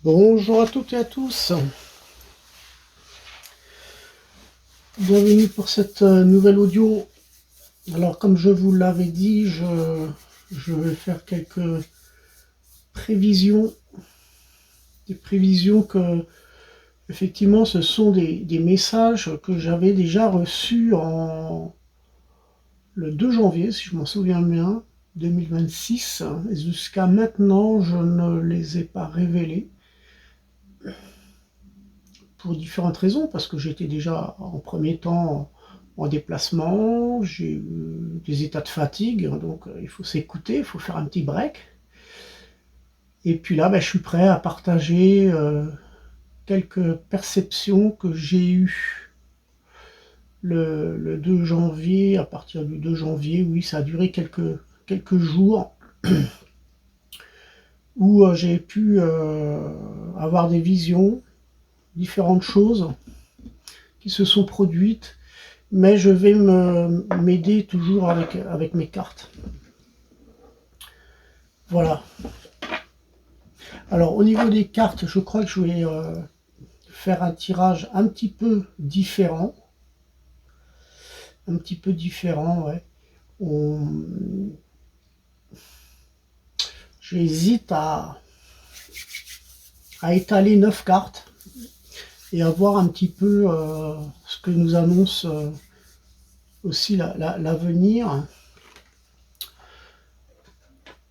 Bonjour à toutes et à tous, bienvenue pour cette nouvelle audio. Alors comme je vous l'avais dit, je vais faire quelques prévisions, des prévisions que effectivement ce sont des messages que j'avais déjà reçus le 2 janvier, si je m'en souviens bien, 2026, et jusqu'à maintenant je ne les ai pas révélés. Pour différentes raisons, parce que j'étais déjà en premier temps en déplacement, j'ai eu des états de fatigue, donc il faut s'écouter, il faut faire un petit break. Et puis là, je suis prêt à partager quelques perceptions que j'ai eues le 2 janvier. À partir du 2 janvier, oui, ça a duré quelques jours, où j'ai pu avoir des visions, différentes choses qui se sont produites, mais je vais m'aider toujours avec mes cartes. Voilà. Alors au niveau des cartes, je crois que je vais faire un tirage un petit peu différent. Un petit peu différent, ouais. J'hésite à étaler 9 cartes et à voir un petit peu ce que nous annonce aussi l'avenir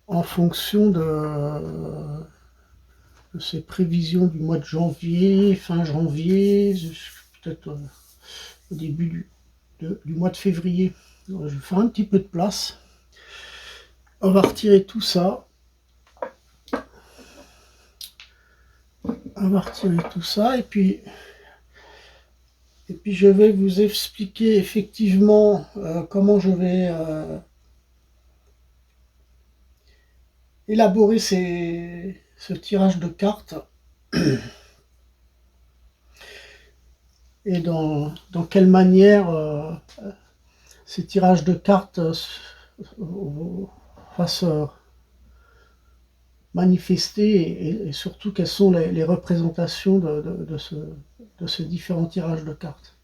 en fonction de ces prévisions du mois de janvier, fin janvier, peut-être au début du mois de février. Alors, je vais faire un petit peu de place. On va retirer tout ça. On va retirer tout ça et puis je vais vous expliquer effectivement comment je vais élaborer ce tirage de cartes et dans quelle manière ces tirages de cartes va se manifester et surtout quelles sont les représentations de ces différents tirages de cartes.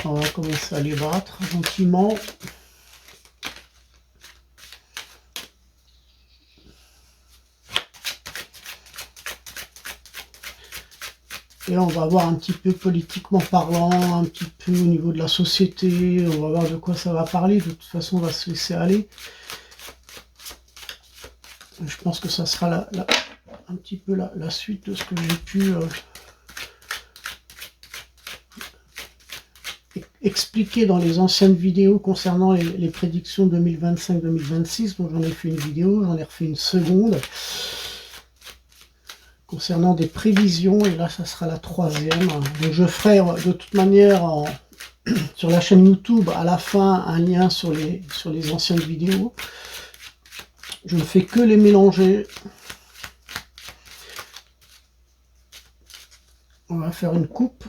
On va commencer à les battre gentiment. Et on va voir un petit peu politiquement parlant, un petit peu au niveau de la société, on va voir de quoi ça va parler, de toute façon on va se laisser aller. Je pense que ça sera un petit peu la suite de ce que j'ai pu expliquer dans les anciennes vidéos concernant les prédictions 2025-2026, donc j'en ai fait une vidéo, j'en ai refait une seconde, concernant des prévisions, et là ça sera la troisième. Donc je ferai de toute manière sur la chaîne YouTube à la fin un lien sur les anciennes vidéos. Je ne fais que les mélanger. On va faire une coupe.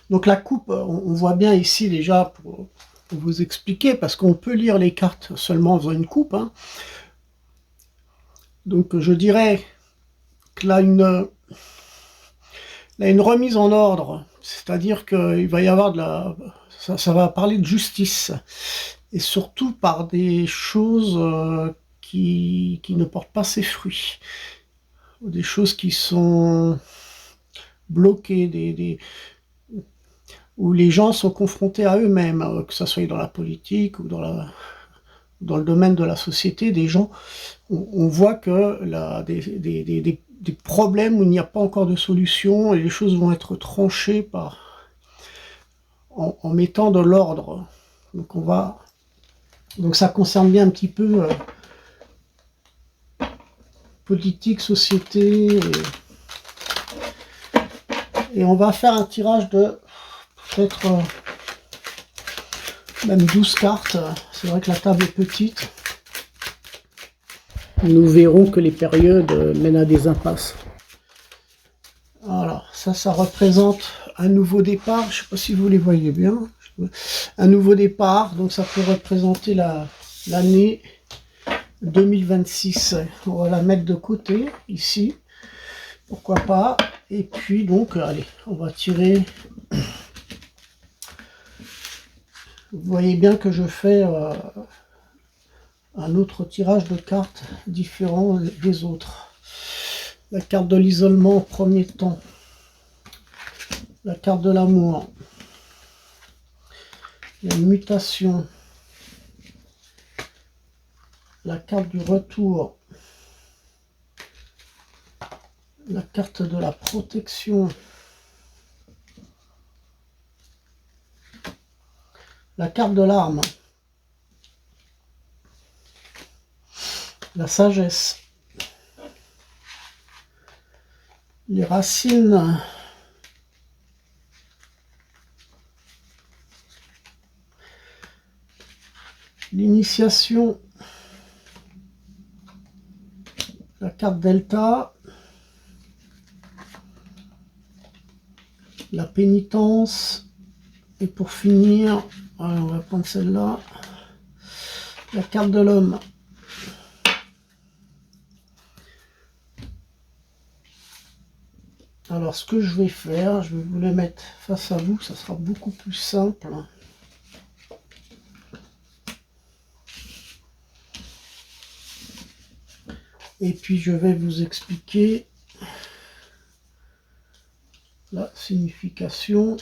Donc la coupe, on voit bien ici déjà pour vous expliquer, parce qu'on peut lire les cartes seulement en faisant une coupe. Hein. Donc je dirais que là, une remise en ordre, c'est-à-dire qu'il va y avoir ça va parler de justice, et surtout par des choses qui ne portent pas ses fruits, des choses qui sont bloquées, où les gens sont confrontés à eux-mêmes, que ce soit dans la politique ou dans le domaine de la société, des gens, on voit que des problèmes où il n'y a pas encore de solution, et les choses vont être tranchées en mettant de l'ordre. Donc ça concerne bien un petit peu politique, société, et on va faire un tirage de peut-être même 12 cartes. C'est vrai que la table est petite. nous verrons que les périodes mènent à des impasses. Alors, ça représente un nouveau départ. Je ne sais pas si vous les voyez bien. Un nouveau départ, donc ça peut représenter l'année 2026. On va la mettre de côté, ici. Pourquoi pas. Et puis, donc, allez, on va tirer. Vous voyez bien que je fais un autre tirage de cartes différent des autres. La carte de l'isolement en premier temps. La carte de l'amour. La mutation. La carte du retour. La carte de la protection. La carte de l'arme. La sagesse. Les racines. L'initiation. La carte delta. La pénitence. Et pour finir, on va prendre celle-là. La carte de l'homme. Alors, ce que je vais faire, je vais vous les mettre face à vous, ça sera beaucoup plus simple. Et puis, je vais vous expliquer la signification.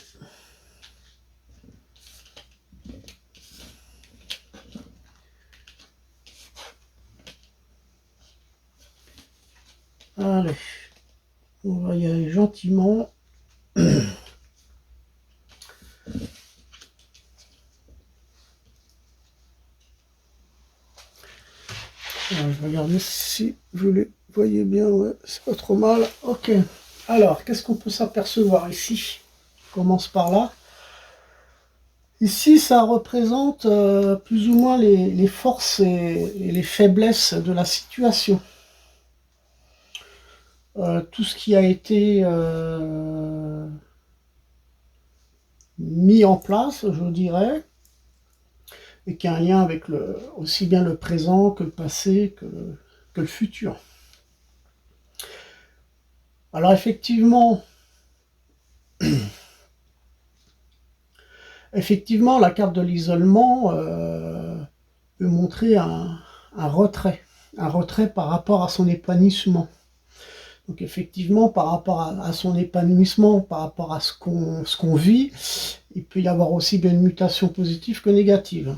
Allez, on va y aller gentiment. Alors, je vais regarder si vous les voyez bien, ouais, c'est pas trop mal. Ok, alors, qu'est-ce qu'on peut s'apercevoir ici? On commence par là. Ici, ça représente plus ou moins les forces et les faiblesses de la situation. Tout ce qui a été mis en place, je dirais, et qui a un lien avec aussi bien le présent que le passé, que le futur. Alors effectivement, la carte de l'isolement peut montrer un retrait par rapport à son épanouissement. Donc effectivement, par rapport à son épanouissement, par rapport à ce qu'on vit, il peut y avoir aussi bien une mutation positive que négative.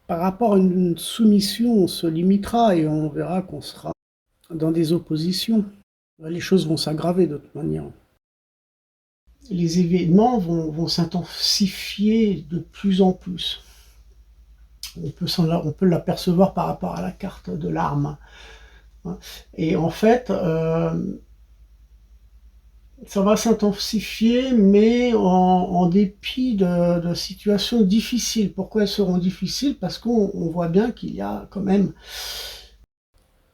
Par rapport à une soumission, on se limitera et on verra qu'on sera dans des oppositions. Les choses vont s'aggraver de toute manière. Les événements vont s'intensifier de plus en plus. On peut l'apercevoir par rapport à la carte de l'arme. Et en fait, ça va s'intensifier, mais en dépit de situations difficiles. Pourquoi elles seront difficiles? Parce qu'on voit bien qu'il y a quand même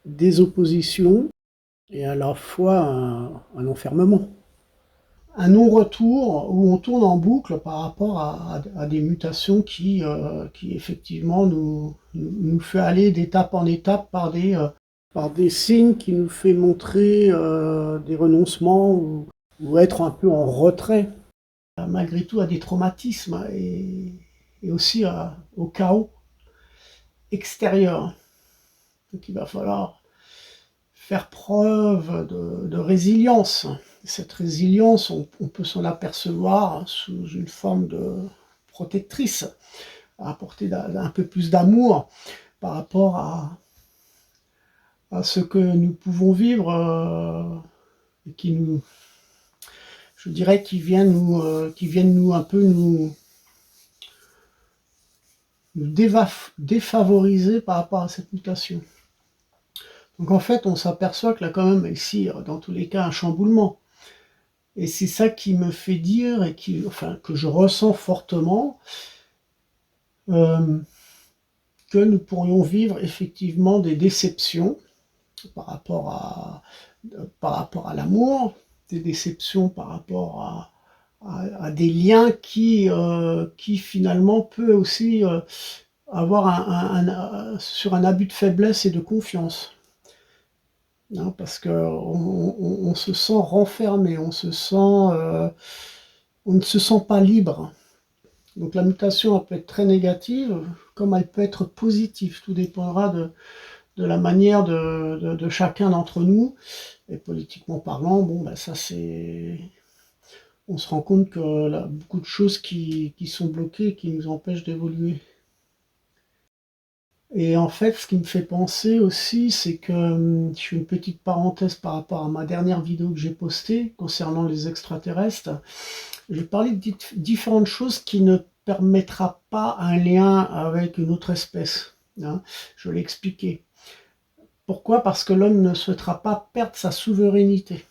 des oppositions et à la fois un enfermement. Un non-retour où on tourne en boucle par rapport à des mutations qui effectivement nous fait aller d'étape en étape par des signes qui nous fait montrer des renoncements ou être un peu en retrait, malgré tout à des traumatismes et aussi au chaos extérieur. Donc il va falloir faire preuve de résilience. Cette résilience, on peut s'en apercevoir sous une forme de protectrice, à apporter un peu plus d'amour par rapport à ce que nous pouvons vivre et qui nous, je dirais, qui viennent nous un peu nous défavoriser par rapport à cette mutation. Donc en fait, on s'aperçoit qu'il y a quand même ici, dans tous les cas, un chamboulement. Et c'est ça qui me fait dire, et que je ressens fortement, que nous pourrions vivre effectivement des déceptions par rapport à l'amour, des déceptions par rapport à des liens qui finalement peut aussi avoir sur un abus de faiblesse et de confiance. Hein, parce qu'on se sent renfermé, on ne se sent pas libre. Donc la mutation, elle peut être très négative, comme elle peut être positive. Tout dépendra de la manière de chacun d'entre nous. Et politiquement parlant, bon, ben ça c'est... On se rend compte que là, beaucoup de choses qui sont bloquées, qui nous empêchent d'évoluer. Et en fait, ce qui me fait penser aussi, c'est que je fais une petite parenthèse par rapport à ma dernière vidéo que j'ai postée concernant les extraterrestres. J'ai parlé de différentes choses qui ne permettra pas un lien avec une autre espèce. Hein. Je l'ai expliqué. Pourquoi? Parce que l'homme ne souhaitera pas perdre sa souveraineté.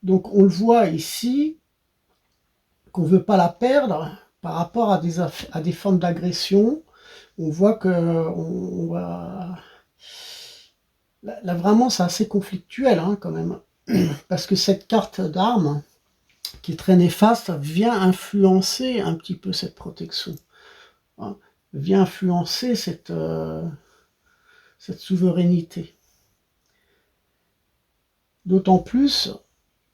Donc on le voit ici, qu'on ne veut pas la perdre par rapport à des formes d'agression. On voit que là vraiment c'est assez conflictuel hein, quand même. Parce que cette carte d'armes, qui est très néfaste, vient influencer un petit peu cette protection. Hein, vient influencer cette souveraineté. D'autant plus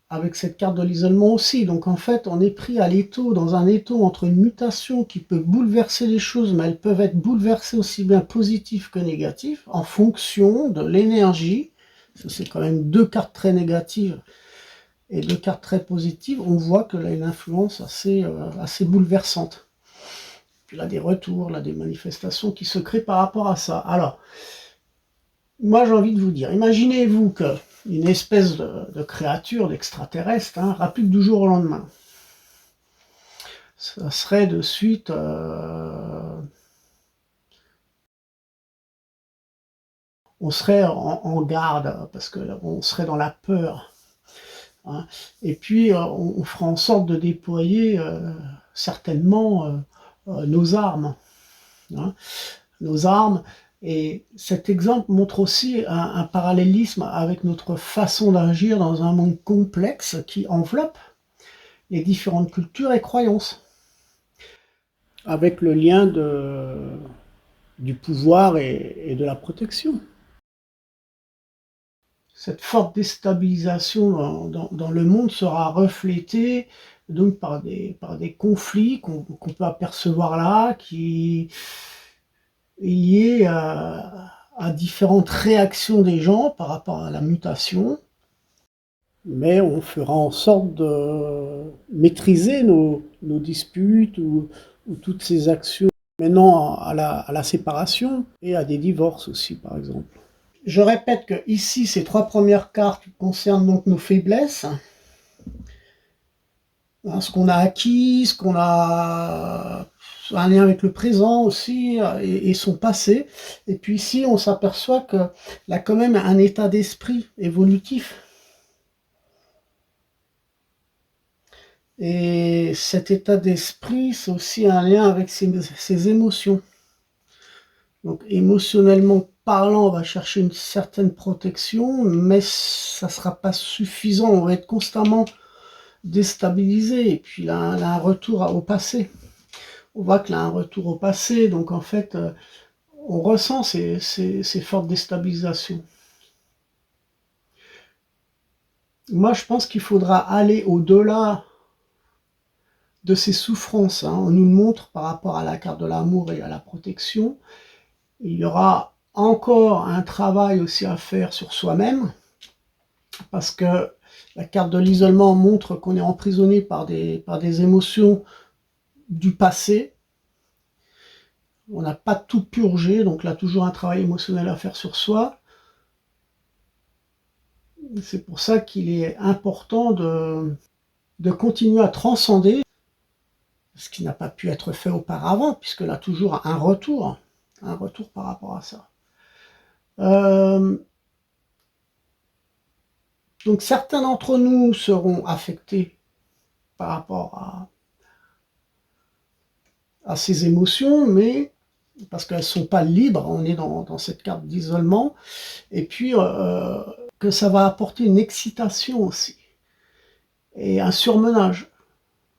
avec cette carte de l'isolement aussi. Donc en fait, on est pris à l'étau, dans un étau entre une mutation qui peut bouleverser les choses, mais elles peuvent être bouleversées aussi bien positives que négatives, en fonction de l'énergie. C'est quand même deux cartes très négatives et deux cartes très positives. On voit que là, il y a une influence assez bouleversante. Puis là, des retours, là, des manifestations qui se créent par rapport à ça. Alors, moi, j'ai envie de vous dire, imaginez-vous que une espèce de créature, d'extraterrestre, hein, rapide du jour au lendemain. Ça serait de suite... on serait en garde, parce qu'on serait dans la peur. Hein. Et puis, on fera en sorte de déployer certainement nos armes. Hein. Nos armes. Et cet exemple montre aussi un parallélisme avec notre façon d'agir dans un monde complexe qui enveloppe les différentes cultures et croyances. Avec le lien du pouvoir et de la protection. Cette forte déstabilisation dans le monde sera reflétée donc par des conflits qu'on peut apercevoir là, qui liés à différentes réactions des gens par rapport à la mutation, mais on fera en sorte de maîtriser nos disputes ou toutes ces actions menant à la séparation et à des divorces aussi, par exemple. Je répète que ici, ces trois premières cartes concernent donc nos faiblesses, hein, ce qu'on a acquis, ce qu'on a un lien avec le présent aussi et son passé. Et puis ici, on s'aperçoit qu'il a quand même un état d'esprit évolutif. Et cet état d'esprit, c'est aussi un lien avec ses émotions. Donc émotionnellement parlant, on va chercher une certaine protection, mais ça ne sera pas suffisant, on va être constamment déstabilisé. Et puis là, un retour au passé. On voit qu'il a un retour au passé, donc en fait, on ressent ces fortes déstabilisations. Moi, je pense qu'il faudra aller au-delà de ces souffrances. Hein. On nous le montre par rapport à la carte de l'amour et à la protection. Il y aura encore un travail aussi à faire sur soi-même, parce que la carte de l'isolement montre qu'on est emprisonné par des émotions du passé. On n'a pas tout purgé, donc là, toujours un travail émotionnel à faire sur soi. C'est pour ça qu'il est important de continuer à transcender ce qui n'a pas pu être fait auparavant, puisque là, toujours un retour par rapport à ça. Donc certains d'entre nous seront affectés par rapport à ces émotions, mais parce qu'elles ne sont pas libres, on est dans cette carte d'isolement, et puis que ça va apporter une excitation aussi, et un surmenage.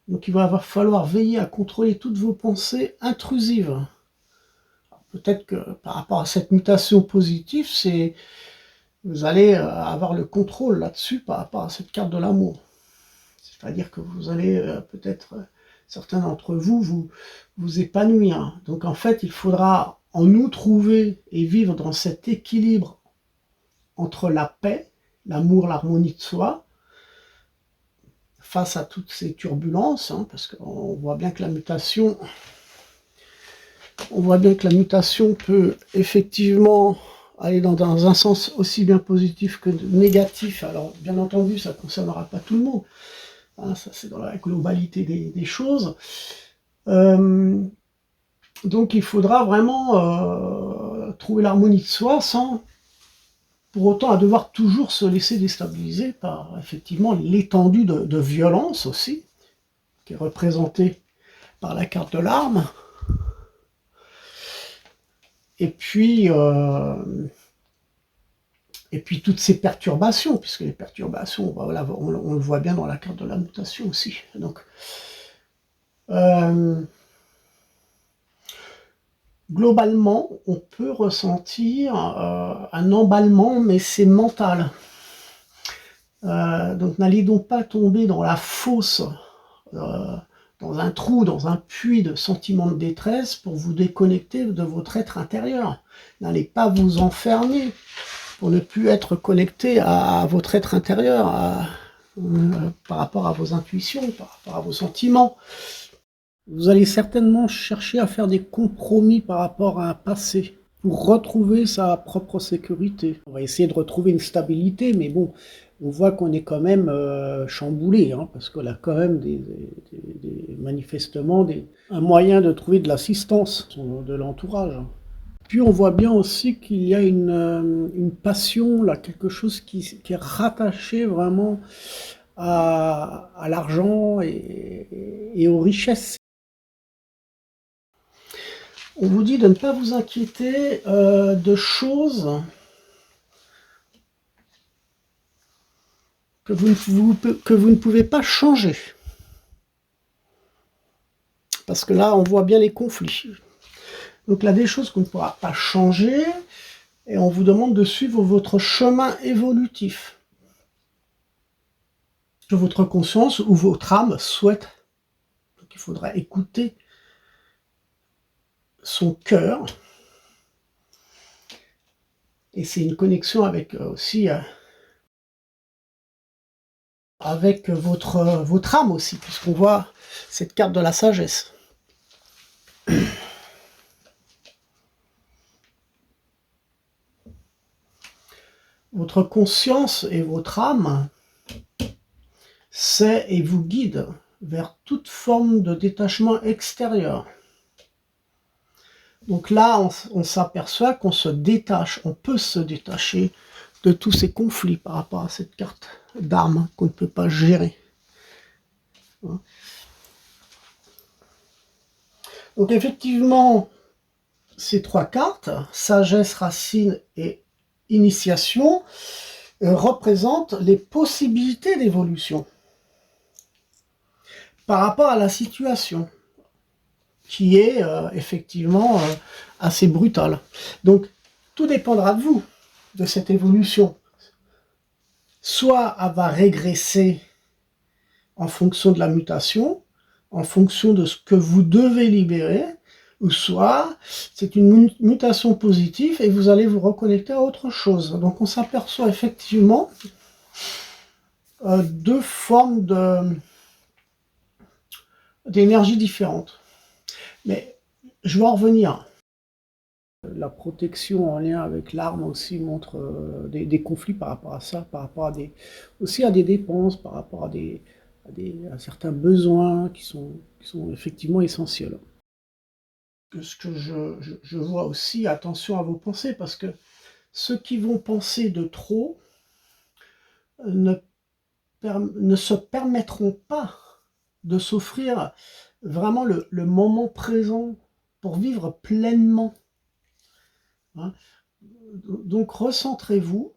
Donc il va falloir veiller à contrôler toutes vos pensées intrusives. Peut-être que par rapport à cette mutation positive, vous allez avoir le contrôle là-dessus par rapport à cette carte de l'amour. C'est-à-dire que vous allez peut-être, certains d'entre vous épanouir. Donc en fait, il faudra en nous trouver et vivre dans cet équilibre entre la paix, l'amour, l'harmonie de soi, face à toutes ces turbulences, hein, parce qu'on voit bien que la mutation, peut effectivement aller dans un sens aussi bien positif que négatif. Alors bien entendu, ça ne concernera pas tout le monde. Hein, ça c'est dans la globalité des choses. Donc il faudra vraiment trouver l'harmonie de soi sans pour autant à devoir toujours se laisser déstabiliser par effectivement l'étendue de violence aussi, qui est représentée par la carte de l'arme. Et puis toutes ces perturbations, puisque les perturbations, voilà, on le voit bien dans la carte de la mutation aussi. Donc, globalement, on peut ressentir un emballement, mais c'est mental. Donc n'allez donc pas tomber dans la fosse, dans un trou, dans un puits de sentiments de détresse pour vous déconnecter de votre être intérieur. N'allez pas vous enfermer pour ne plus être connecté à votre être intérieur, par rapport à vos intuitions, par rapport à vos sentiments. Vous allez certainement chercher à faire des compromis par rapport à un passé pour retrouver sa propre sécurité. On va essayer de retrouver une stabilité, mais bon, on voit qu'on est quand même chamboulé, hein, parce qu'on a quand même manifestement un moyen de trouver de l'assistance de l'entourage. Puis on voit bien aussi qu'il y a une passion, là, quelque chose qui est rattaché vraiment à l'argent et aux richesses. On vous dit de ne pas vous inquiéter de choses que vous ne pouvez pas changer. Parce que là, on voit bien les conflits. Donc là, des choses qu'on ne pourra pas changer, et on vous demande de suivre votre chemin évolutif, que votre conscience ou votre âme souhaite. Donc il faudra écouter son cœur, et c'est une connexion avec aussi avec votre âme aussi, puisqu'on voit cette carte de la sagesse. Votre conscience et votre âme sait et vous guide vers toute forme de détachement extérieur. Donc là, on s'aperçoit qu'on se détache, on peut se détacher de tous ces conflits par rapport à cette carte d'armes qu'on ne peut pas gérer. Donc effectivement, ces trois cartes, sagesse, racine et initiation, représentent les possibilités d'évolution par rapport à la situation, qui est effectivement assez brutale. Donc tout dépendra de vous, de cette évolution. Soit elle va régresser en fonction de la mutation, en fonction de ce que vous devez libérer, ou soit c'est une mutation positive et vous allez vous reconnecter à autre chose. Donc on s'aperçoit effectivement deux formes d'énergie différentes. Mais je vais en revenir. La protection en lien avec l'arme aussi montre des conflits par rapport à ça, par rapport aussi à des dépenses, par rapport à certains besoins qui sont effectivement essentiels. Ce que je vois aussi, attention à vos pensées, parce que ceux qui vont penser de trop ne se permettront pas de s'offrir vraiment le moment présent pour vivre pleinement. Hein. Donc recentrez-vous.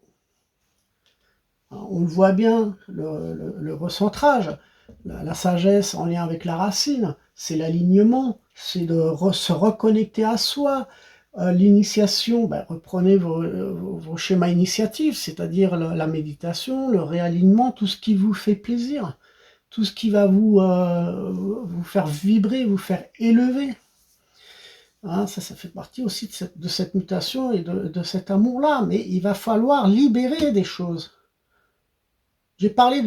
On le voit bien, le recentrage, la sagesse en lien avec la racine, c'est l'alignement, c'est de se reconnecter à soi. L'initiation, ben, reprenez vos schémas initiatifs, c'est-à-dire la méditation, le réalignement, tout ce qui vous fait plaisir, tout ce qui va vous faire vibrer, vous faire élever. Hein, ça fait partie aussi de cette mutation et de cet amour-là, mais il va falloir libérer des choses. J'ai parlé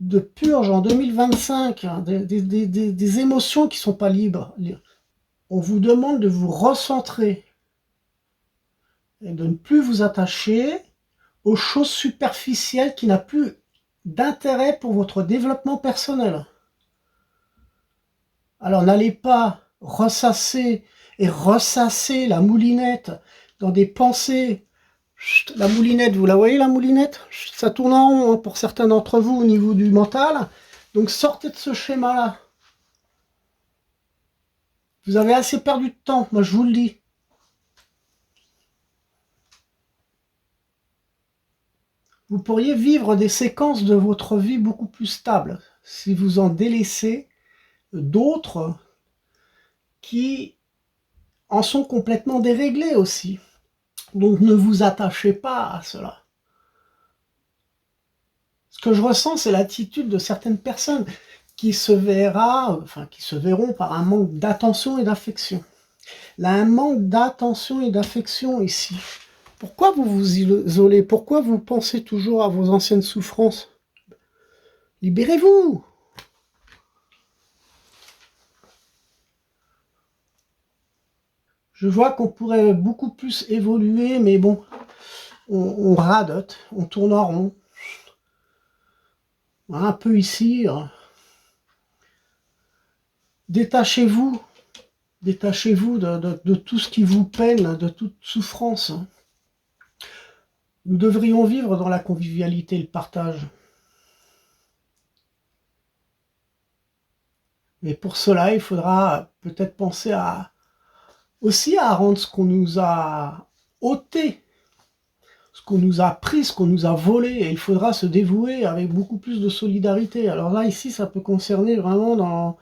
de purge en 2025, hein, des émotions qui ne sont pas libres. On vous demande de vous recentrer et de ne plus vous attacher aux choses superficielles qui n'ont plus d'intérêt pour votre développement personnel. Alors n'allez pas ressasser et ressasser la moulinette dans des pensées. La moulinette, vous la voyez la moulinette? Ça tourne en rond hein, pour certains d'entre vous au niveau du mental. Donc sortez de ce schéma-là. Vous avez assez perdu de temps, moi je vous le dis. Vous pourriez vivre des séquences de votre vie beaucoup plus stables si vous en délaissez d'autres qui en sont complètement déréglés aussi. Donc ne vous attachez pas à cela. Ce que je ressens, c'est l'attitude de certaines personnes qui se verront par un manque d'attention et d'affection. Là, un manque d'attention et d'affection ici. Pourquoi vous vous isolez? Pourquoi vous pensez toujours à vos anciennes souffrances? Libérez-vous! Je vois qu'on pourrait beaucoup plus évoluer, mais bon, on radote, on tourne en rond. Un peu ici. Détachez-vous. Détachez-vous de tout ce qui vous peine, de toute souffrance. Nous devrions vivre dans la convivialité et le partage. Mais pour cela, il faudra peut-être penser aussi à rendre ce qu'on nous a ôté, ce qu'on nous a pris, ce qu'on nous a volé, et il faudra se dévouer avec beaucoup plus de solidarité. Alors là, ici, ça peut concerner vraiment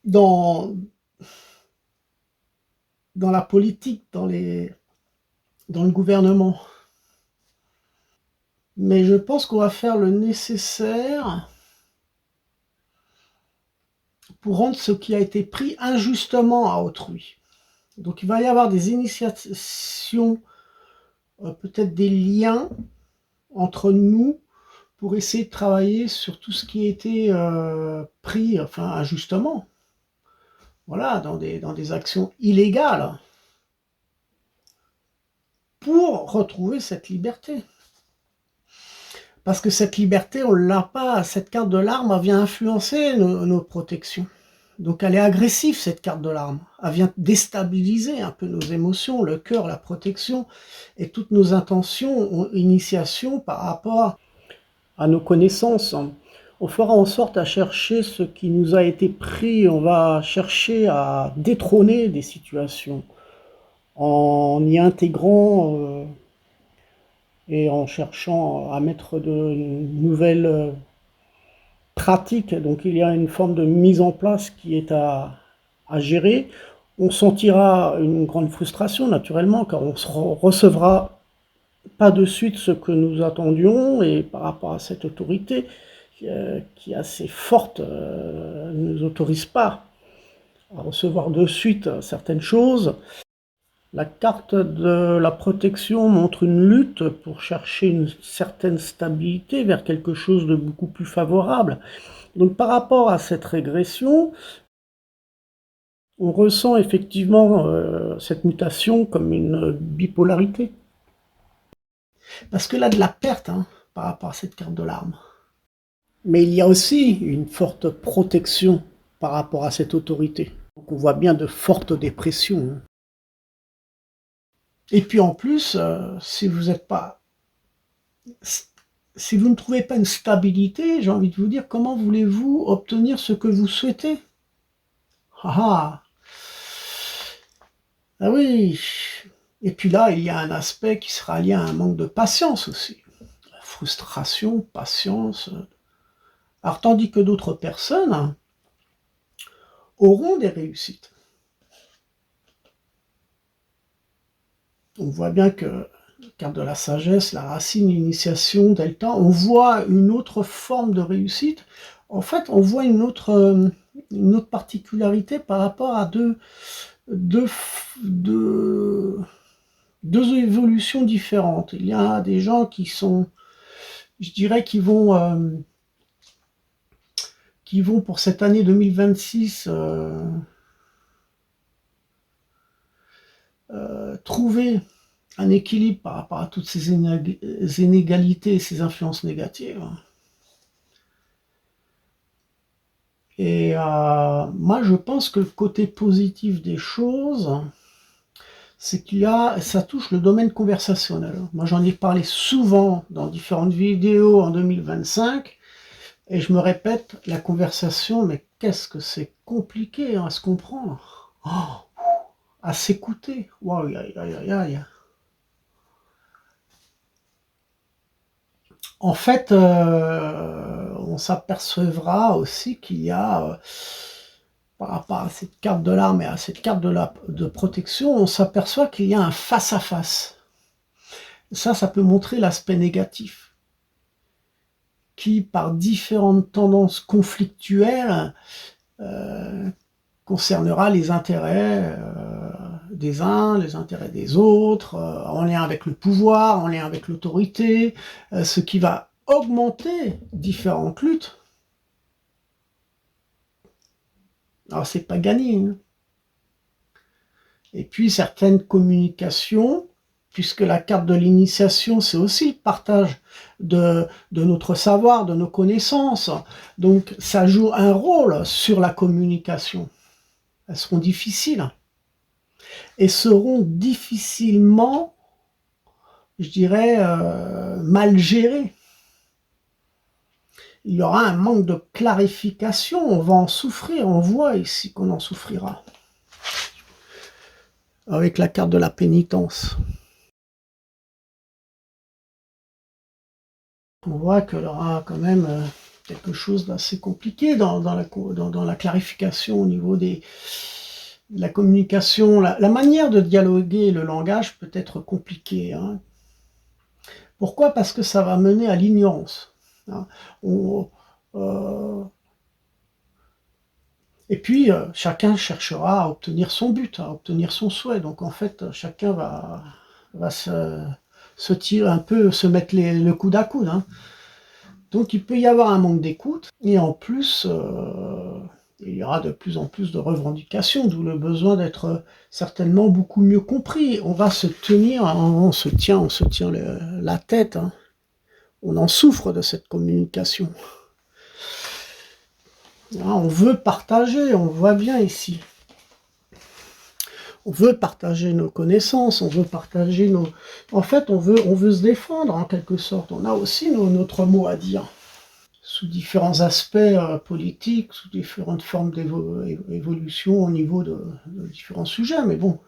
dans la politique, dans le gouvernement. Mais je pense qu'on va faire le nécessaire pour rendre ce qui a été pris injustement à autrui. Donc il va y avoir des initiations, peut-être des liens entre nous pour essayer de travailler sur tout ce qui a été pris, enfin injustement, voilà, dans des actions illégales, pour retrouver cette liberté. Parce que cette liberté, on ne l'a pas. Cette carte de l'arme vient influencer nos protections. Donc elle est agressive, cette carte de l'arme. Elle vient déstabiliser un peu nos émotions, le cœur, la protection, et toutes nos intentions, initiations par rapport à nos connaissances. On fera en sorte à chercher ce qui nous a été pris, on va chercher à détrôner des situations en y intégrant et en cherchant à mettre de nouvelles pratiques. Donc il y a une forme de mise en place qui est à gérer. On sentira une grande frustration naturellement car on ne recevra pas de suite ce que nous attendions, et par rapport à cette autorité qui est assez forte, ne nous autorise pas à recevoir de suite certaines choses. La carte de la protection montre une lutte pour chercher une certaine stabilité vers quelque chose de beaucoup plus favorable. Donc par rapport à cette régression, on ressent effectivement cette mutation comme une bipolarité. Parce que là, de la perte hein, par rapport à cette carte de l'arme. Mais il y a aussi une forte protection par rapport à cette autorité. Donc on voit bien de fortes dépressions. Hein. Et puis en plus, si vous ne trouvez pas une stabilité, j'ai envie de vous dire, comment voulez-vous obtenir ce que vous souhaitez? Ah, Ah oui, et puis là, il y a un aspect qui sera lié à un manque de patience aussi. Frustration, patience. Alors tandis que d'autres personnes auront des réussites. On voit bien que carte de la sagesse, la racine, l'initiation, delta, on voit une autre forme de réussite. En fait, on voit une autre particularité par rapport à deux, deux, deux évolutions différentes. Il y a des gens qui sont, je dirais, qui vont pour cette année 2026 trouver un équilibre par rapport à toutes ces inégalités et ces influences négatives. Et moi, je pense que le côté positif des choses, c'est ça touche le domaine conversationnel. Moi, j'en ai parlé souvent dans différentes vidéos en 2025, et je me répète, la conversation, mais qu'est-ce que c'est compliqué à se comprendre, à s'écouter. Waouh, aïe, aïe, aïe, aïe. En fait, on s'apercevra aussi qu'il y a, par rapport à cette carte de l'arme et à cette carte de protection, on s'aperçoit qu'il y a un face-à-face. Ça peut montrer l'aspect négatif, qui, par différentes tendances conflictuelles, euh, concernera les intérêts des uns, les intérêts des autres, en lien avec le pouvoir, en lien avec l'autorité, ce qui va augmenter différentes luttes. Alors c'est pas gagné, hein. Et puis certaines communications, puisque la carte de l'initiation, c'est aussi le partage de notre savoir, de nos connaissances. Donc ça joue un rôle sur la communication. Elles seront difficiles et seront difficilement, je dirais, mal gérées. Il y aura un manque de clarification, on va en souffrir, on voit ici qu'on en souffrira. Avec la carte de la pénitence. On voit qu'il y aura quand même quelque chose d'assez compliqué dans la clarification au niveau de la communication. La manière de dialoguer, le langage peut être compliqué, hein. Pourquoi? Parce que ça va mener à l'ignorance, hein. On, euh, et puis, chacun cherchera à obtenir son but, à obtenir son souhait. Donc, en fait, chacun va se tirer un peu, se mettre le coude à coude, hein. Donc il peut y avoir un manque d'écoute, et en plus, il y aura de plus en plus de revendications, d'où le besoin d'être certainement beaucoup mieux compris. On va se tenir, on se tient la tête, hein. On en souffre de cette communication. On veut partager, on voit bien ici. On veut partager nos connaissances, on veut partager nos... En fait, on veut se défendre en quelque sorte. On a aussi notre mot à dire, sous différents aspects politiques, sous différentes formes d'évolution au niveau de différents sujets. Mais bon,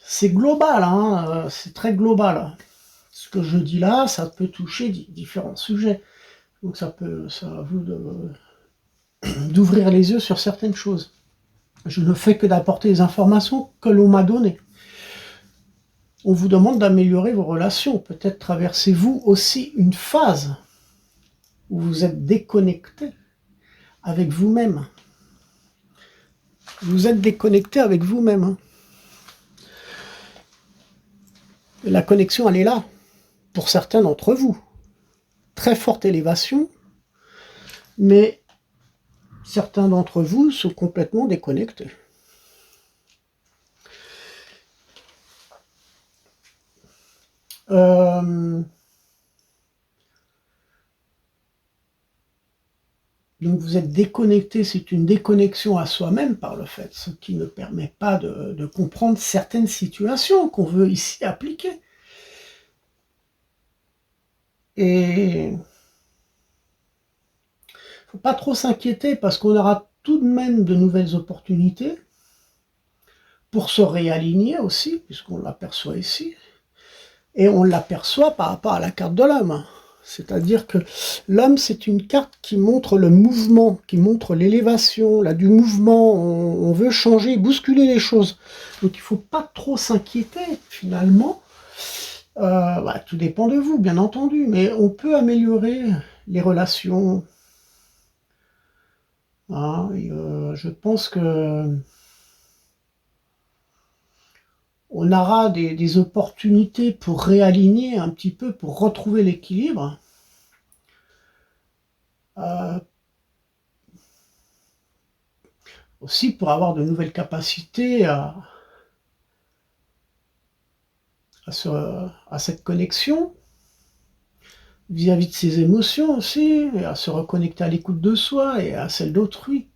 c'est global, hein, c'est très global. Ce que je dis là, ça peut toucher différents sujets. Donc c'est à vous d'ouvrir les yeux sur certaines choses. Je ne fais que d'apporter les informations que l'on m'a données. On vous demande d'améliorer vos relations. Peut-être traversez-vous aussi une phase où vous êtes déconnecté avec vous-même. Vous êtes déconnecté avec vous-même, hein. La connexion, elle est là, pour certains d'entre vous. Très forte élévation, mais certains d'entre vous sont complètement déconnectés. Donc vous êtes déconnecté, c'est une déconnexion à soi-même par le fait, ce qui ne permet pas de comprendre certaines situations qu'on veut ici appliquer. Et il ne faut pas trop s'inquiéter parce qu'on aura tout de même de nouvelles opportunités pour se réaligner aussi, puisqu'on l'aperçoit ici, et on l'aperçoit par rapport à la carte de l'homme. C'est-à-dire que l'homme, c'est une carte qui montre le mouvement, qui montre l'élévation, là, du mouvement. On veut changer, bousculer les choses. Donc il ne faut pas trop s'inquiéter, finalement. Tout dépend de vous, bien entendu, mais on peut améliorer les relations. Hein, je pense que on aura des opportunités pour réaligner un petit peu, pour retrouver l'équilibre. Aussi pour avoir de nouvelles capacités à cette connexion vis-à-vis de ses émotions aussi, et à se reconnecter à l'écoute de soi et à celle d'autrui.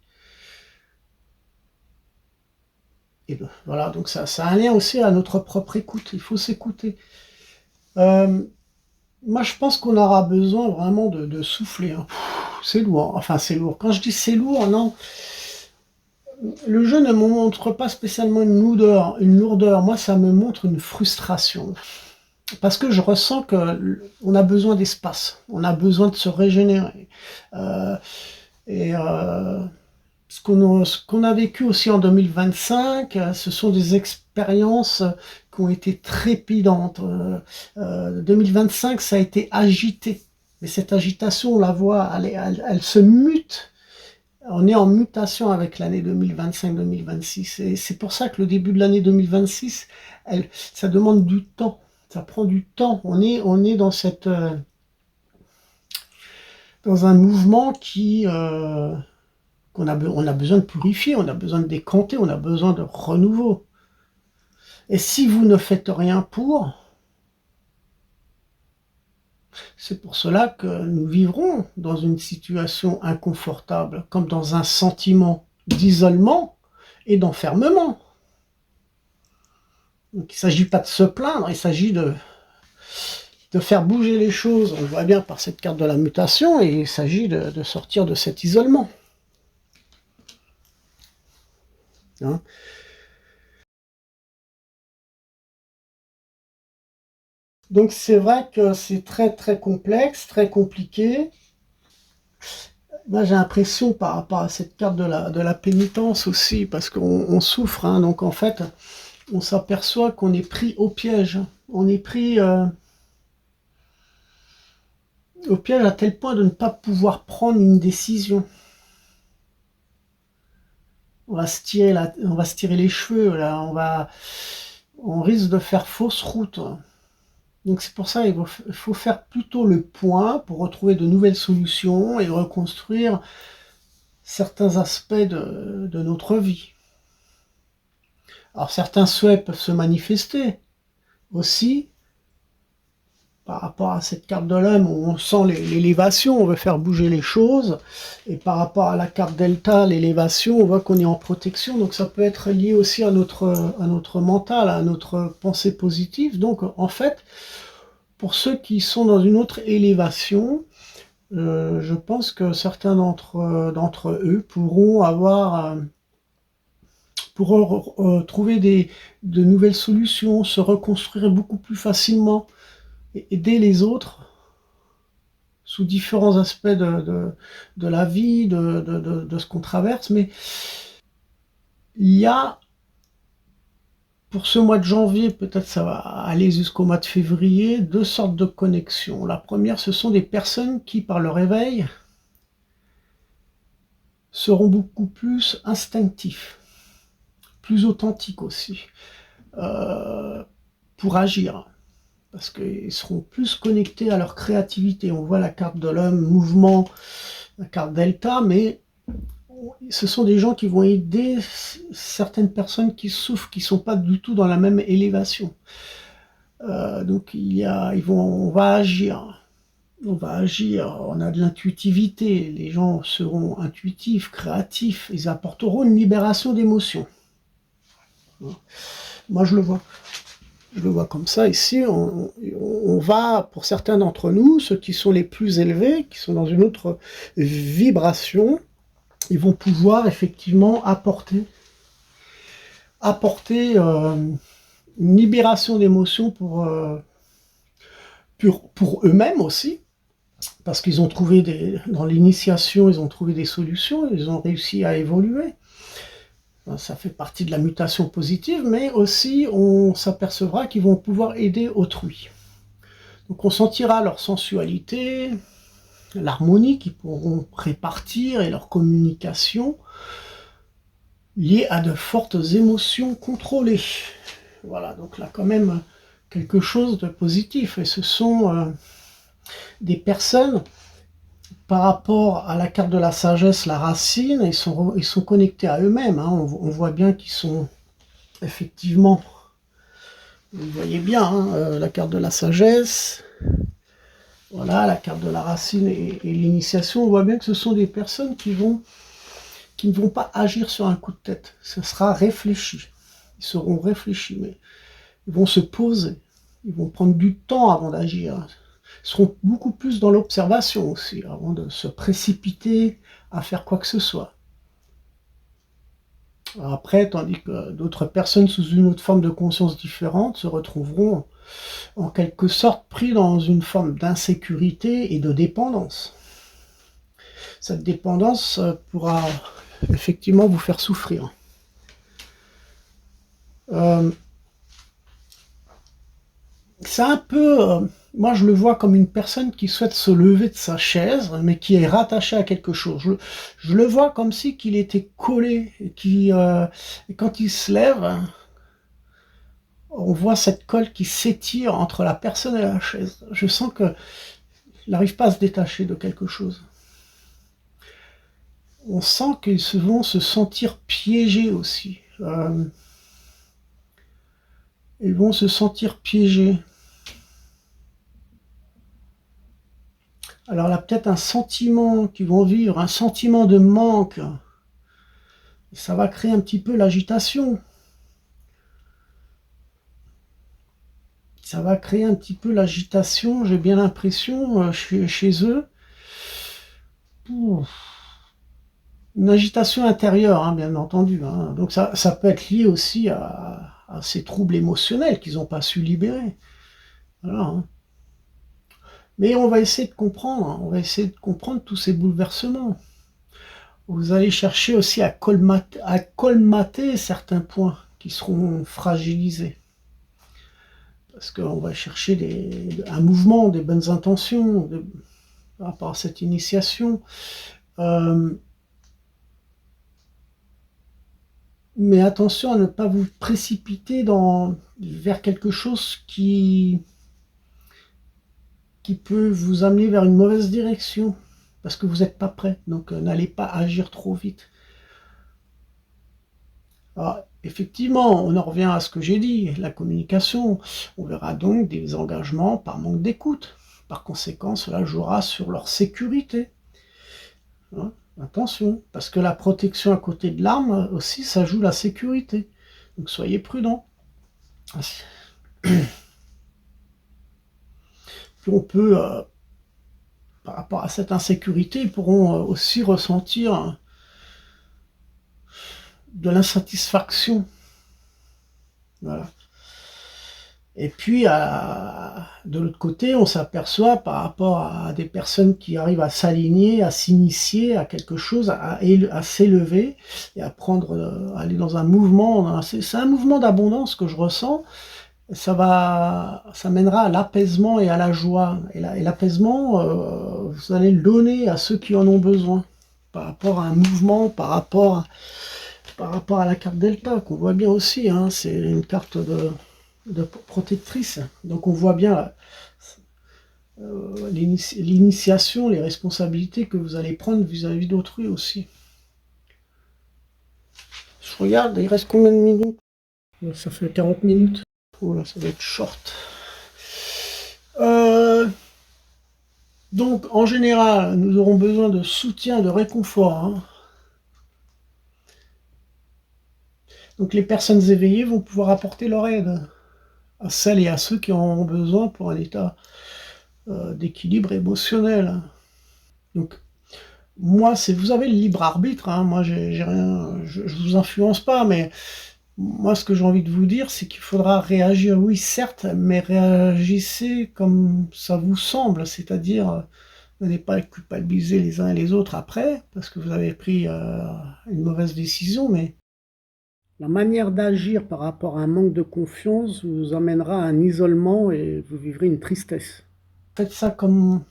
Et voilà, donc ça a un lien aussi à notre propre écoute, il faut s'écouter. Moi je pense qu'on aura besoin vraiment de souffler, hein. C'est lourd, enfin c'est lourd. Quand je dis c'est lourd, non, le jeu ne me montre pas spécialement une lourdeur, moi ça me montre une frustration. Parce que je ressens qu'on a besoin d'espace, on a besoin de se régénérer. Ce qu'on a vécu aussi en 2025, ce sont des expériences qui ont été trépidantes. 2025, ça a été agité. Mais cette agitation, on la voit, elle se mute. On est en mutation avec l'année 2025-2026. Et c'est pour ça que le début de l'année 2026, ça demande du temps. Ça prend du temps. On est dans dans un mouvement on a besoin de purifier, on a besoin de décanter, on a besoin de renouveau. Et si vous ne faites rien c'est pour cela que nous vivrons dans une situation inconfortable, comme dans un sentiment d'isolement et d'enfermement. Donc il ne s'agit pas de se plaindre, il s'agit de faire bouger les choses. On le voit bien par cette carte de la mutation, et il s'agit de sortir de cet isolement. Hein? Donc c'est vrai que c'est très très complexe, très compliqué. Moi j'ai l'impression par rapport à cette carte de la pénitence aussi, parce qu'on souffre, hein, donc en fait on s'aperçoit qu'on est pris au piège. On est pris au piège à tel point de ne pas pouvoir prendre une décision. On va se tirer les cheveux, là, on risque de faire fausse route. Donc c'est pour ça qu'il faut faire plutôt le point pour retrouver de nouvelles solutions et reconstruire certains aspects de notre vie. Alors certains souhaits peuvent se manifester aussi par rapport à cette carte de l'homme où on sent l'élévation, on veut faire bouger les choses, et par rapport à la carte delta, l'élévation, on voit qu'on est en protection, donc ça peut être lié aussi à notre mental, à notre pensée positive. Donc en fait, pour ceux qui sont dans une autre élévation, je pense que certains d'entre eux pourront trouver de nouvelles solutions, se reconstruire beaucoup plus facilement, et aider les autres sous différents aspects de la vie, de ce qu'on traverse. Mais il y a, pour ce mois de janvier, peut-être ça va aller jusqu'au mois de février, deux sortes de connexions. La première, ce sont des personnes qui, par leur réveil, seront beaucoup plus instinctifs, plus authentiques aussi, pour agir. Parce qu'ils seront plus connectés à leur créativité. On voit la carte de l'homme, mouvement, la carte delta, mais ce sont des gens qui vont aider certaines personnes qui souffrent, qui ne sont pas du tout dans la même élévation. Donc on va agir. On a de l'intuitivité, les gens seront intuitifs, créatifs, ils apporteront une libération d'émotions. Moi je le vois comme ça ici, on va, pour certains d'entre nous, ceux qui sont les plus élevés, qui sont dans une autre vibration, ils vont pouvoir effectivement apporter apporter une libération d'émotions pour eux-mêmes aussi, parce qu'ils ont trouvé dans l'initiation, ils ont trouvé des solutions, ils ont réussi à évoluer. Ça fait partie de la mutation positive, mais aussi on s'apercevra qu'ils vont pouvoir aider autrui. Donc on sentira leur sensualité, l'harmonie qu'ils pourront répartir et leur communication liée à de fortes émotions contrôlées. Voilà, donc là quand même quelque chose de positif. Et ce sont des personnes, par rapport à la carte de la sagesse, la racine, ils sont connectés à eux-mêmes. Hein. On voit bien qu'ils sont effectivement, vous voyez bien, hein, la carte de la sagesse, voilà, la carte de la racine et l'initiation. On voit bien que ce sont des personnes qui ne vont pas agir sur un coup de tête. Ce sera réfléchi. Ils seront réfléchis, mais ils vont se poser. Ils vont prendre du temps avant d'agir. Ils seront beaucoup plus dans l'observation aussi, avant de se précipiter à faire quoi que ce soit. Après, tandis que d'autres personnes sous une autre forme de conscience différente se retrouveront en quelque sorte pris dans une forme d'insécurité et de dépendance. Cette dépendance pourra effectivement vous faire souffrir. C'est un peu, moi je le vois comme une personne qui souhaite se lever de sa chaise, mais qui est rattachée à quelque chose. Je le vois comme si qu'il était collé, et quand il se lève, on voit cette colle qui s'étire entre la personne et la chaise. Je sens qu'il n'arrive pas à se détacher de quelque chose. On sent qu'ils vont se sentir piégés aussi. Ils vont se sentir piégés. Alors là, peut-être un sentiment qu'ils vont vivre, un sentiment de manque. Ça va créer un petit peu l'agitation. Ça va créer un petit peu l'agitation, j'ai bien l'impression, chez eux. Une agitation intérieure, hein, bien entendu. Hein. Donc ça peut être lié aussi à ces troubles émotionnels qu'ils n'ont pas su libérer. Voilà, hein. Mais on va essayer de comprendre, hein, on va essayer de comprendre tous ces bouleversements. Vous allez chercher aussi à colmater certains points qui seront fragilisés. Parce qu'on va chercher un mouvement, des bonnes intentions par rapport à cette initiation. Mais attention à ne pas vous précipiter vers quelque chose qui peut vous amener vers une mauvaise direction, parce que vous n'êtes pas prêt. Donc n'allez pas agir trop vite. Alors, effectivement, on en revient à ce que j'ai dit, la communication. On verra donc des engagements par manque d'écoute. Par conséquent, cela jouera sur leur sécurité. Hein, attention, parce que la protection à côté de l'arme aussi, ça joue la sécurité. Donc soyez prudents. Puis on peut, par rapport à cette insécurité, ils pourront aussi ressentir de l'insatisfaction. Voilà. Et puis, de l'autre côté, on s'aperçoit par rapport à des personnes qui arrivent à s'aligner, à s'initier à quelque chose, à s'élever et à aller dans un mouvement. C'est un mouvement d'abondance que je ressens. Ça mènera à l'apaisement et à la joie. Et l'apaisement, vous allez le donner à ceux qui en ont besoin. Par rapport à un mouvement, par rapport à la carte Delta, qu'on voit bien aussi, hein, c'est une carte de protectrice. Donc on voit bien l'initiation, les responsabilités que vous allez prendre vis-à-vis d'autrui aussi. Je regarde, il reste combien de minutes? Ça fait 40 minutes. Oh là, ça va être short. Donc en général, nous aurons besoin de soutien, de réconfort. Hein. Donc les personnes éveillées vont pouvoir apporter leur aide à celles et à ceux qui en ont besoin pour un état d'équilibre émotionnel. Donc moi, vous avez le libre arbitre. Hein. Moi, j'ai rien, je vous influence pas, mais Moi, ce que j'ai envie de vous dire, c'est qu'il faudra réagir, oui, certes, mais réagissez comme ça vous semble, c'est-à-dire ne pas culpabiliser les uns et les autres après, parce que vous avez pris une mauvaise décision, mais la manière d'agir par rapport à un manque de confiance vous amènera à un isolement et vous vivrez une tristesse. Faites ça comme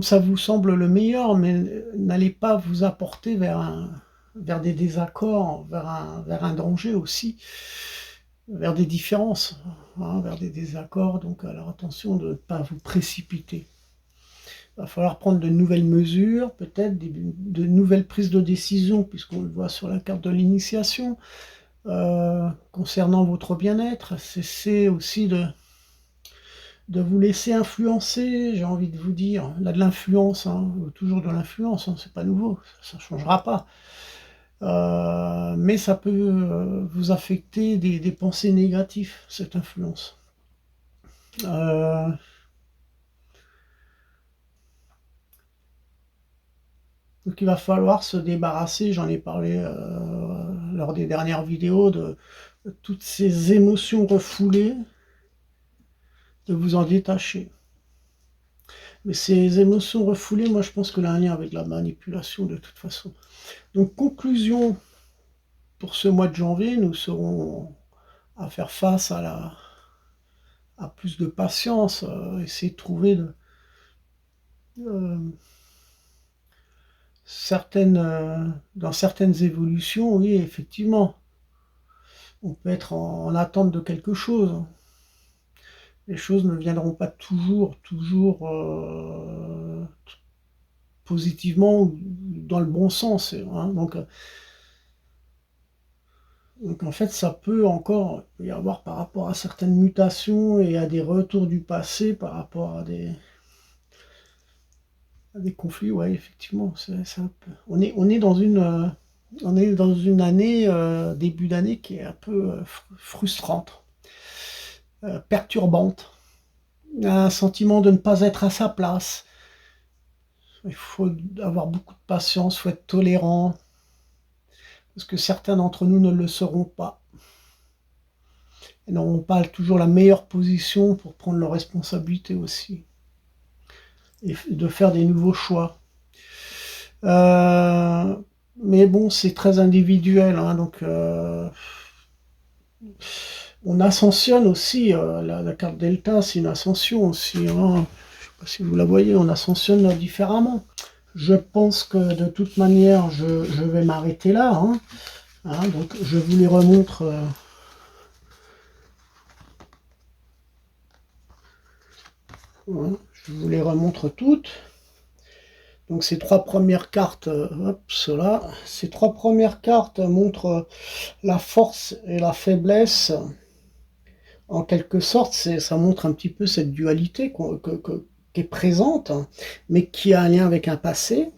ça vous semble le meilleur, mais n'allez pas vous apporter vers des désaccords, vers un danger aussi, vers des différences, hein, vers des désaccords. Donc, alors attention de ne pas vous précipiter. Il va falloir prendre de nouvelles mesures, peut-être de nouvelles prises de décision, puisqu'on le voit sur la carte de l'initiation, concernant votre bien-être. Cessez aussi de vous laisser influencer, j'ai envie de vous dire. Là, de l'influence, hein, toujours de l'influence, hein, c'est pas nouveau, ça ne changera pas. Mais ça peut vous affecter des pensées négatives, cette influence. Euh, donc il va falloir se débarrasser, j'en ai parlé lors des dernières vidéos, de toutes ces émotions refoulées, de vous en détacher. Mais ces émotions refoulées, moi je pense que un lien avec la manipulation de toute façon. Donc conclusion, pour ce mois de janvier, nous serons à faire face à plus de patience, essayer de trouver euh, dans certaines évolutions, oui, effectivement, on peut être en attente de quelque chose. Les choses ne viendront pas toujours positivement ou dans le bon sens, hein. Donc en fait, ça peut encore y avoir par rapport à certaines mutations et à des retours du passé par rapport à des conflits, ouais, effectivement. On est dans une année, début d'année, qui est un peu frustrante, perturbante. Un sentiment de ne pas être à sa place. Il faut avoir beaucoup de patience, il faut être tolérant, parce que certains d'entre nous ne le seront pas. Ils n'auront pas toujours la meilleure position pour prendre leurs responsabilités aussi, et de faire des nouveaux choix. Mais bon, c'est très individuel, hein, donc on ascensionne aussi, la carte Delta, c'est une ascension aussi, hein. Je ne sais pas si vous la voyez, on ascensionne différemment. Je pense que de toute manière, je vais m'arrêter là, hein. Donc je vous les remontre. Je vous les remontre toutes. Donc ces trois premières cartes, hop, cela. Ces trois premières cartes montrent la force et la faiblesse. En quelque sorte, ça montre un petit peu cette dualité qui est présente, mais qui a un lien avec un passé.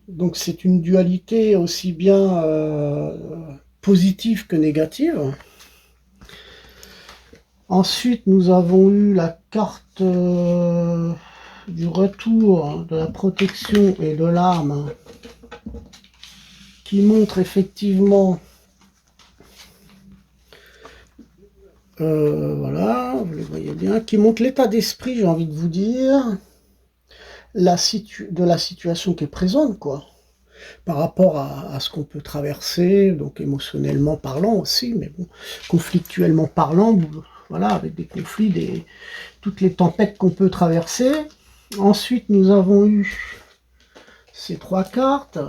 Donc c'est une dualité aussi bien positive que négative. Ensuite, nous avons eu la carte du retour de la protection et de l'arme, qui montre effectivement, voilà, vous le voyez bien, qui montre l'état d'esprit, j'ai envie de vous dire, de la situation qui est présente, quoi, par rapport à ce qu'on peut traverser, donc émotionnellement parlant aussi, mais bon, conflictuellement parlant, voilà, avec des conflits, toutes les tempêtes qu'on peut traverser. Ensuite, nous avons eu ces trois cartes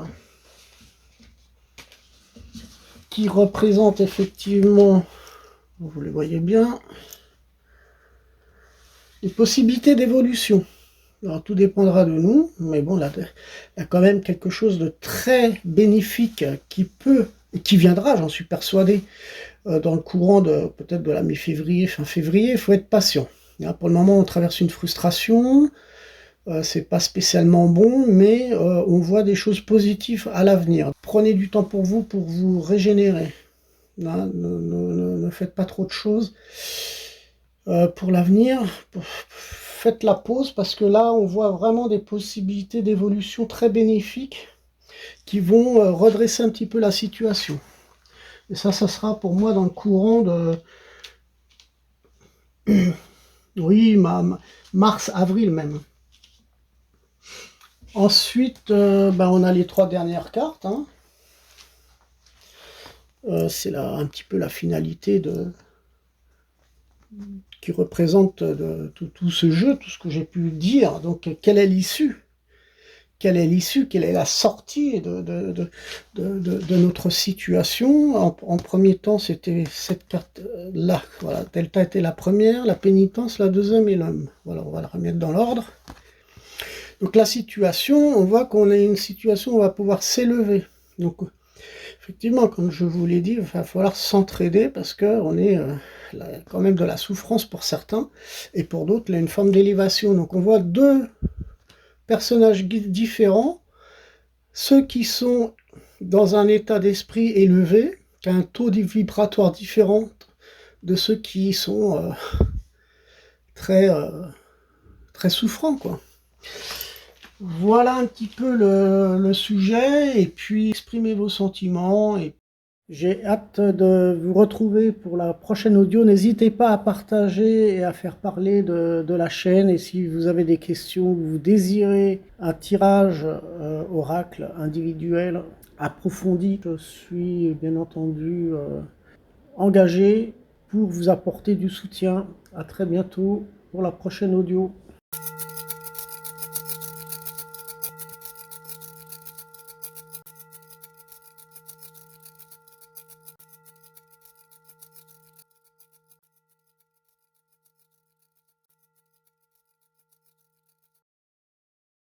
qui représentent effectivement, vous les voyez bien, les possibilités d'évolution. Alors tout dépendra de nous, mais bon, là, il y a quand même quelque chose de très bénéfique qui viendra, j'en suis persuadé, dans le courant peut-être de la mi-février, fin février. Il faut être patient. Pour le moment, on traverse une frustration, c'est pas spécialement bon, mais on voit des choses positives à l'avenir. Prenez du temps pour vous régénérer. Ne faites pas trop de choses pour l'avenir. Faites la pause, parce que là, on voit vraiment des possibilités d'évolution très bénéfiques qui vont redresser un petit peu la situation. Et ça sera pour moi dans le courant de, oui, mars-avril même. Ensuite, on a les 3 dernières cartes, hein. C'est un petit peu la finalité qui représente tout ce jeu, tout ce que j'ai pu dire. Donc, quelle est l'issue? Quelle est l'issue? Quelle est la sortie de notre situation? En premier temps, c'était cette carte-là. Voilà, Delta était la première, la pénitence, la deuxième et l'homme. Voilà, on va la remettre dans l'ordre. Donc la situation, on voit qu'on a une situation où on va pouvoir s'élever. Donc effectivement, comme je vous l'ai dit, il va falloir s'entraider parce qu'on est quand même de la souffrance pour certains, et pour d'autres, il y a une forme d'élévation. Donc on voit deux personnages différents, ceux qui sont dans un état d'esprit élevé, qui a un taux vibratoire différent de ceux qui sont très, très souffrants, quoi. Voilà un petit peu le sujet, et puis exprimez vos sentiments. Et j'ai hâte de vous retrouver pour la prochaine audio. N'hésitez pas à partager et à faire parler de la chaîne. Et si vous avez des questions, vous désirez un tirage oracle individuel approfondi, je suis bien entendu engagé pour vous apporter du soutien. À très bientôt pour la prochaine audio.